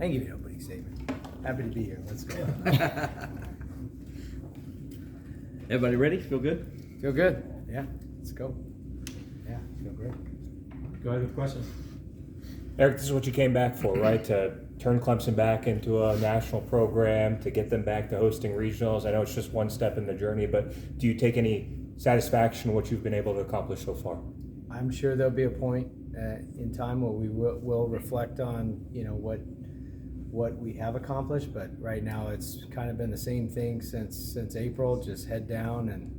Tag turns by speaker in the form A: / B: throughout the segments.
A: I can give you an opening statement. Happy to be here. Let's go.
B: Everybody ready? Feel good?
A: Feel good. Yeah, let's go. Yeah, feel great.
C: Go ahead with questions.
D: Erik, this is what you came back for, right? To turn Clemson back into a national program, to get them back to hosting regionals. I know it's just one step in the journey, but do you take any satisfaction in what you've been able to accomplish so far?
A: I'm sure there'll be a point in time where we will reflect on, what we have accomplished, but right now it's kind of been the same thing since April, just head down and,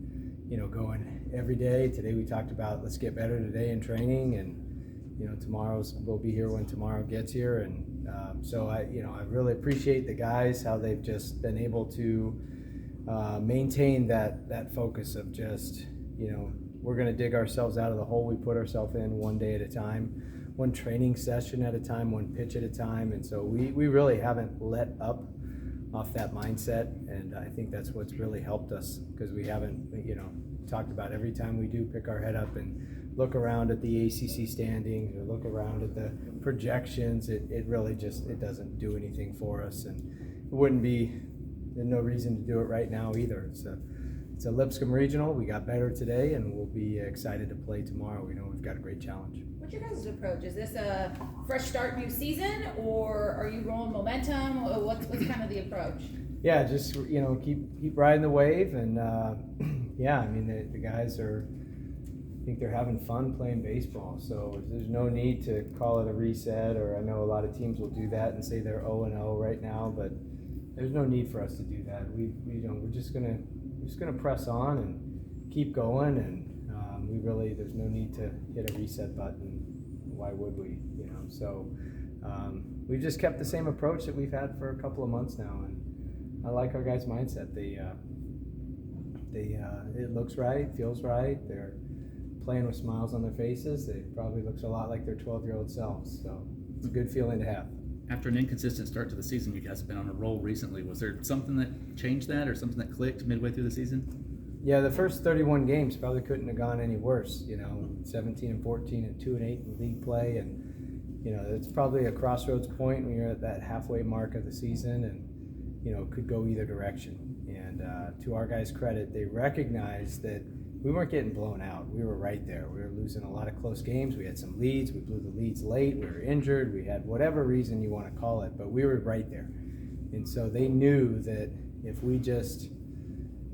A: going every day. Today we talked about let's get better today in training, and, we'll be here when tomorrow gets here. And so I really appreciate the guys, how they've just been able to maintain that focus of just, we're going to dig ourselves out of the hole we put ourselves in one day at a time, one training session at a time, one pitch at a time. And so we really haven't let up off that mindset. And I think that's what's really helped us, because we haven't, talked about every time we do pick our head up and look around at the ACC standings or look around at the projections, it really just, it doesn't do anything for us. And it wouldn't be, there's no reason to do it right now either. It's a Lipscomb regional. We got better today, and we'll be excited to play tomorrow. We know we've got a great challenge.
E: What's your guys' approach? Is this a fresh start, new season, or are you rolling momentum? What's kind of the approach?
A: Yeah, just keep riding the wave, and the guys I think they're having fun playing baseball. So there's no need to call it a reset, or I know a lot of teams will do that and say they're 0-0 right now, but there's no need for us to do that. We're just gonna press on and keep going, and there's no need to hit a reset button. Why would we? So we've just kept the same approach that we've had for a couple of months now, and I like our guys' mindset. It looks right, feels right. They're playing with smiles on their faces. It probably looks a lot like their 12-year-old selves. So it's a good feeling to have.
B: After an inconsistent start to the season, you guys have been on a roll recently. Was there something that changed that, or something that clicked midway through the season?
A: Yeah, the first 31 games probably couldn't have gone any worse. 17-14 and 2-8 in league play, and it's probably a crossroads point when you're at that halfway mark of the season, and it could go either direction. And to our guys' credit, they recognized that we weren't getting blown out. We were right there. We were losing a lot of close games. We had some leads. We blew the leads late. We were injured. We had whatever reason you want to call it, but we were right there. And so they knew that if we just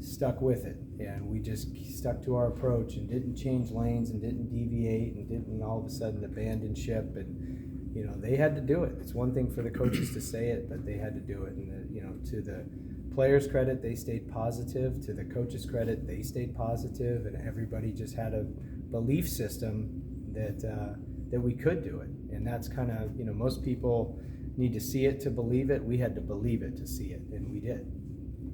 A: stuck with it and we just stuck to our approach and didn't change lanes and didn't deviate and didn't all of a sudden abandon ship, and they had to do it. It's one thing for the coaches to say it, but they had to do it. And to the players' credit, they stayed positive. To the coaches' credit, they stayed positive, and everybody just had a belief system that we could do it. And that's kind of, most people need to see it to believe it. We had to believe it to see it, and we did.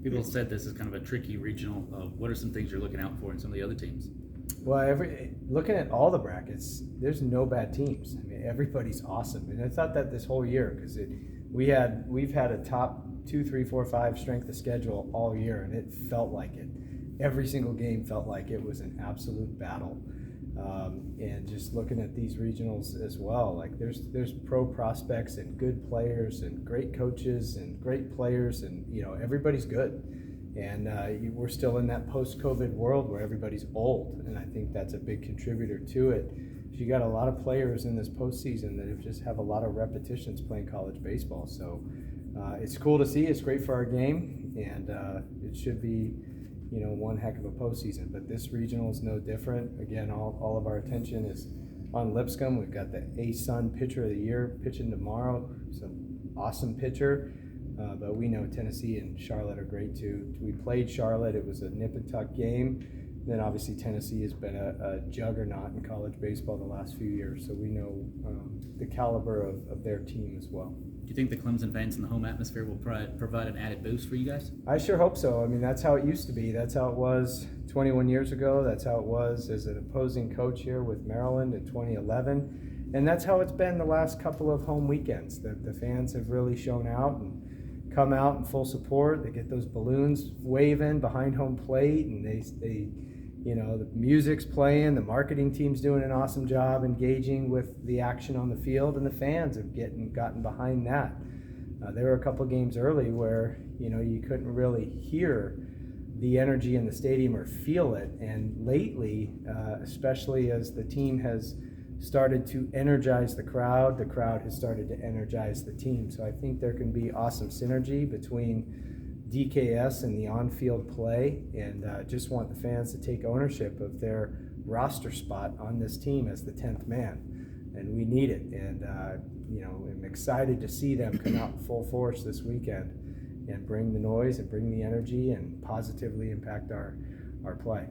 B: People said this is kind of a tricky regional. What are some things you're looking out for in some of the other teams?
A: Well, looking at all the brackets, there's no bad teams. I mean, everybody's awesome, and I thought that this whole year, because we've had a top 2, 3, 4, 5 strength of schedule all year, and it felt like it. Every single game felt like it was an absolute battle. And just looking at these regionals as well, like there's pro prospects and good players and great coaches and great players, and everybody's good. And we're still in that post-COVID world where everybody's old, and I think that's a big contributor to it. You got a lot of players in this postseason that have a lot of repetitions playing college baseball. So it's cool to see. It's great for our game, and it should be, one heck of a postseason. But this regional is no different. Again, all of our attention is on Lipscomb. We've got the A-Sun Pitcher of the Year pitching tomorrow. He's an awesome pitcher. But we know Tennessee and Charlotte are great too. We played Charlotte. It was a nip and tuck game. Then obviously Tennessee has been a juggernaut in college baseball the last few years. So we know the caliber of their team as well.
B: Do you think the Clemson fans in the home atmosphere will provide an added boost for you guys?
A: I sure hope so. I mean, that's how it used to be. That's how it was 21 years ago. That's how it was as an opposing coach here with Maryland in 2011. And that's how it's been the last couple of home weekends. The fans have really shown out and come out in full support. They get those balloons waving behind home plate, and they the music's playing, the marketing team's doing an awesome job engaging with the action on the field, and the fans have gotten behind that. There were a couple games early where, you couldn't really hear the energy in the stadium or feel it. And lately, especially as the team has started to energize the crowd has started to energize the team. So I think there can be awesome synergy between DKS and the on-field play, and just want the fans to take ownership of their roster spot on this team as the 10th man. And we need it. And, I'm excited to see them come out in full force this weekend and bring the noise and bring the energy and positively impact our play.